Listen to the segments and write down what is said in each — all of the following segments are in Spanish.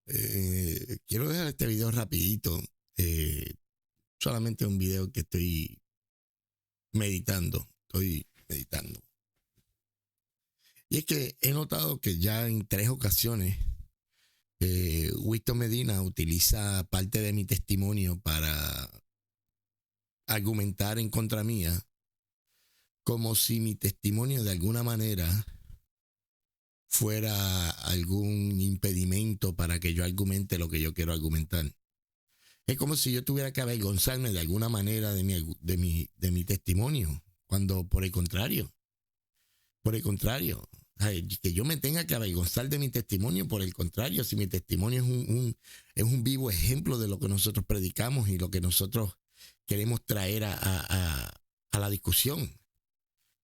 Quiero dejar este video rapidito. eh, Solamente un video que estoy meditando. Estoy meditando. Y es que he notado que ya en 3 ocasiones Winston Medina utiliza parte de mi testimonio para argumentar en contra mía, como si mi testimonio de alguna manera fuera algún impedimento para que yo argumente lo que yo quiero argumentar. Es como si yo tuviera que avergonzarme de alguna manera de mi testimonio, cuando por el contrario, que yo me tenga que avergonzar de mi testimonio, por el contrario, si mi testimonio es un vivo ejemplo de lo que nosotros predicamos y lo que nosotros queremos traer a la discusión.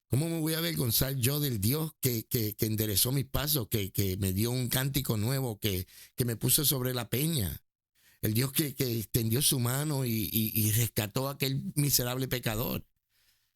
¿Cómo me voy a avergonzar yo del Dios que enderezó mis pasos, que me dio un cántico nuevo, que me puso sobre la peña? El Dios que extendió su mano y rescató a aquel miserable pecador.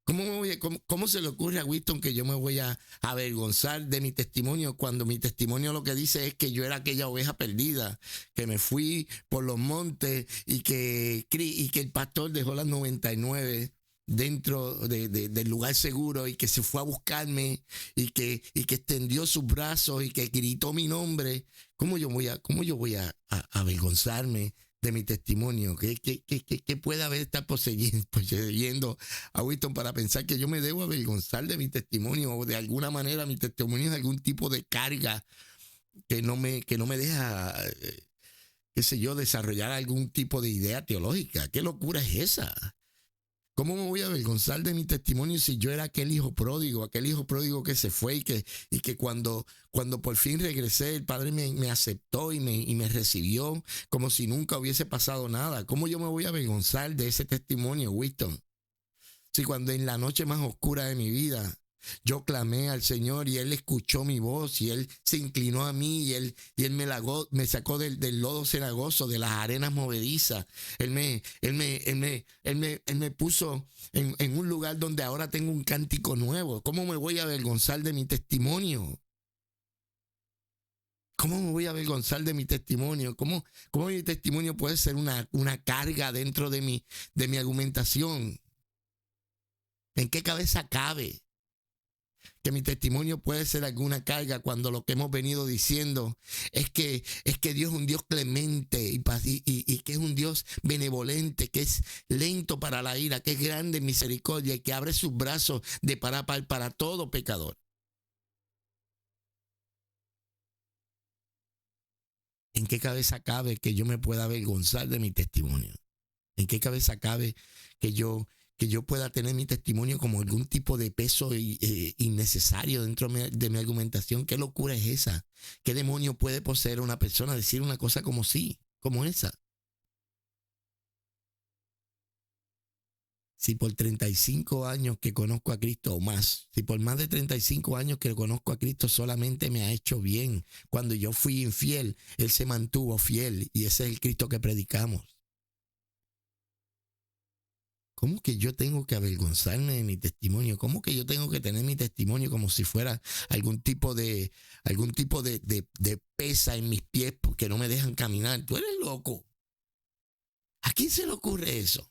¿Cómo se le ocurre a Winston que yo me voy a avergonzar de mi testimonio cuando mi testimonio lo que dice es que yo era aquella oveja perdida, que me fui por los montes y que el pastor dejó las 99 dentro del lugar seguro y que se fue a buscarme y que extendió sus brazos y que gritó mi nombre? ¿Cómo yo voy a avergonzarme de mi testimonio? ¿Qué puede haber estar poseyendo a Winston para pensar que yo me debo avergonzar de mi testimonio, o de alguna manera mi testimonio es algún tipo de carga que no me deja, qué sé yo, desarrollar algún tipo de idea teológica? ¿Qué locura es esa? ¿Cómo me voy a avergonzar de mi testimonio si yo era aquel hijo pródigo que se fue y que cuando por fin regresé, el Padre me aceptó y me recibió como si nunca hubiese pasado nada? ¿Cómo yo me voy a avergonzar de ese testimonio, Winston? Si cuando en la noche más oscura de mi vida yo clamé al Señor y Él escuchó mi voz y Él se inclinó a mí y él me sacó del lodo cenagoso, de las arenas movedizas. Él me puso en un lugar donde ahora tengo un cántico nuevo. ¿Cómo me voy a avergonzar de mi testimonio? ¿Cómo me voy a avergonzar de mi testimonio? ¿Cómo mi testimonio puede ser una carga dentro de mi argumentación? ¿En qué cabeza cabe que mi testimonio puede ser alguna carga cuando lo que hemos venido diciendo es que Dios es un Dios clemente y que es un Dios benevolente, que es lento para la ira, que es grande en misericordia y que abre sus brazos de par a par para todo pecador? ¿En qué cabeza cabe que yo me pueda avergonzar de mi testimonio? ¿En qué cabeza cabe que yo pueda tener mi testimonio como algún tipo de peso innecesario dentro de mi argumentación? ¿Qué locura es esa? ¿Qué demonio puede poseer a una persona decir una cosa como esa? Si por 35 años que conozco a Cristo o más, si por más de 35 años que conozco a Cristo solamente me ha hecho bien, cuando yo fui infiel, Él se mantuvo fiel y ese es el Cristo que predicamos. ¿Cómo que yo tengo que avergonzarme de mi testimonio? ¿Cómo que yo tengo que tener mi testimonio como si fuera algún tipo de pesa en mis pies porque no me dejan caminar? Tú eres loco. ¿A quién se le ocurre eso?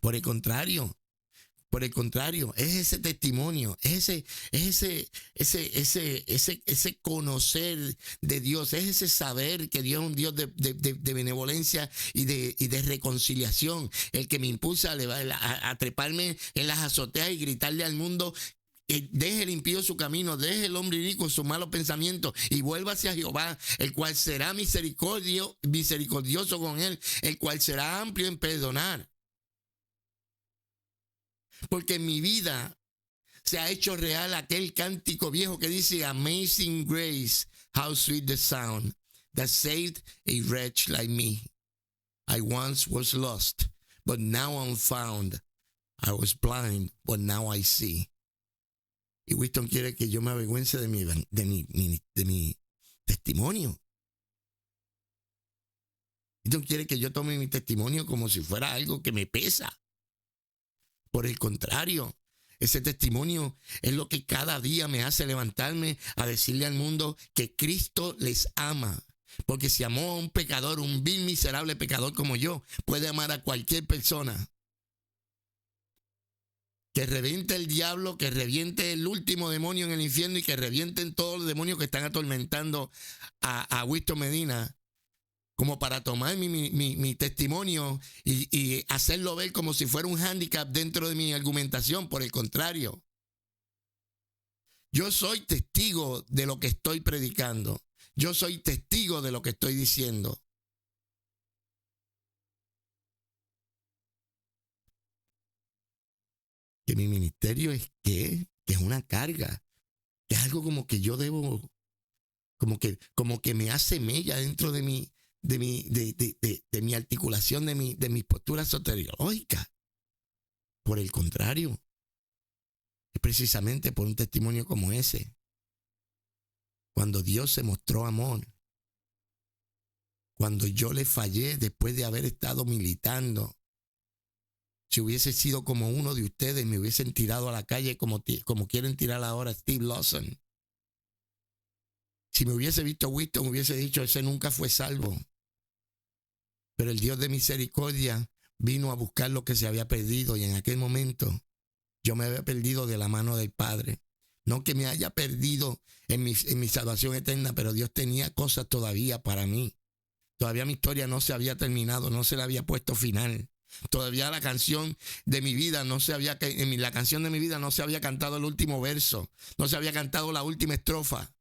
Por el contrario, es ese testimonio, ese conocer de Dios, es ese saber que Dios es un Dios de benevolencia y de reconciliación, el que me impulsa a treparme en las azoteas y gritarle al mundo: deje el impío su camino, deje el hombre inicuo sus malos pensamientos y vuelva hacia Jehová, el cual será misericordioso con él, el cual será amplio en perdonar. Porque en mi vida se ha hecho real aquel cántico viejo que dice: Amazing grace, how sweet the sound that saved a wretch like me. I once was lost, but now I'm found. I was blind, but now I see. Y Winston quiere que yo me avergüence de mi testimonio. Winston quiere que yo tome mi testimonio como si fuera algo que me pesa. Por el contrario, Ese testimonio es lo que cada día me hace levantarme a decirle al mundo que Cristo les ama. Porque si amó a un pecador, un vil miserable pecador como yo, puede amar a cualquier persona. Que reviente el diablo, que reviente el último demonio en el infierno y que revienten todos los demonios que están atormentando a Winston Medina, como para tomar mi testimonio y hacerlo ver como si fuera un hándicap dentro de mi argumentación. Por el contrario, yo soy testigo de lo que estoy predicando. Yo soy testigo de lo que estoy diciendo. Que mi ministerio es que es una carga, que es algo como que yo debo, como que me hace mella dentro de mi articulación, de mi postura soteriológica. Por el contrario, es precisamente por un testimonio como ese, cuando Dios se mostró amor, cuando yo le fallé después de haber estado militando. Si hubiese sido como uno de ustedes, me hubiesen tirado a la calle como quieren tirar ahora a Steve Lawson. Si me hubiese visto Winston, me hubiese dicho, ese nunca fue salvo. Pero el Dios de misericordia vino a buscar lo que se había perdido, y en aquel momento yo me había perdido de la mano del Padre. No que me haya perdido en mi salvación eterna, pero Dios tenía cosas todavía para mí. Todavía mi historia no se había terminado, no se le había puesto final. Todavía la canción de mi vida la canción de mi vida no se había cantado el último verso, no se había cantado la última estrofa.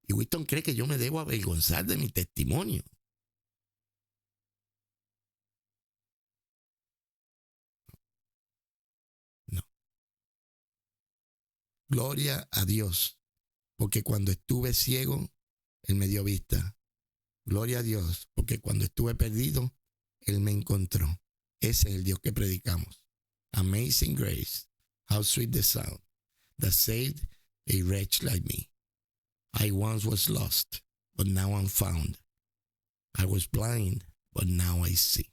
Y Winston cree que yo me debo avergonzar de mi testimonio. No. Gloria a Dios, porque cuando estuve ciego, Él me dio vista. Gloria a Dios, porque cuando estuve perdido, Él me encontró. Ese es el Dios que predicamos. Amazing grace, how sweet the sound that saved a wretch like me. I once was lost, but now I'm found. I was blind, but now I see.